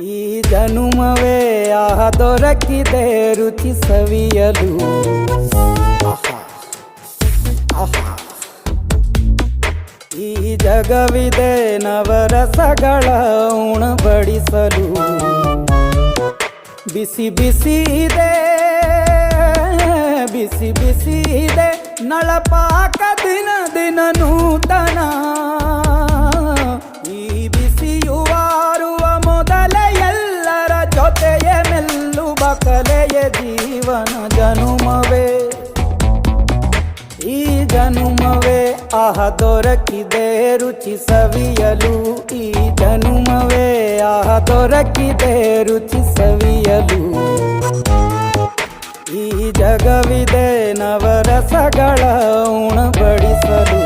ಈ ಜನುಮವೇ ಆಹ ದೊರಕಿದೆ ರುಚಿ ಸವಿಯಲು. ಆಹಾ ಆಹಾ ಈ ಜಗವಿದೆ ನವರಸಗಳ ಉಣಬಡಿಸಲು. ಬಿಸಿ ಬಿಸಿ ಇದೆ ಬಿಸಿ ಬಿಸಿ ಇದೆ ನಳಪಾಕ ದಿನ ದಿನ ನೂತನ. ಈ ಬಿಸಿಯುವಾರುವ ಮೊದಲೇ ಎಲ್ಲರ ಜೊತೆಯ ಮೆಲ್ಲುವ ಕಲೆಯ ಜೀವನ ಜನುಮವೇ. ಈ ಜನುಮವೇ ಆಹ ದೊರಕಿದೆ ರುಚಿ ಸವಿಯಲು. ಈ ಜನುಮವೇ ಆಹ ದೊರಕಿದೆ ರುಚಿ ಸವಿಯಲು. ಈ ಜಗವಿದೆ ನವರಸಗಳ ಉಣಬಡಿಸಲು.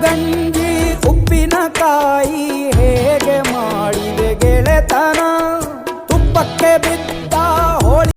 ಗಂಜಿ ಉಪ್ಪಿನಕಾಯಿ ಹೇಗೆ ಮಾಡಿದೆ ಗೆಳೆತನ. ತುಪ್ಪಕ್ಕೆ ಬಿದ್ದ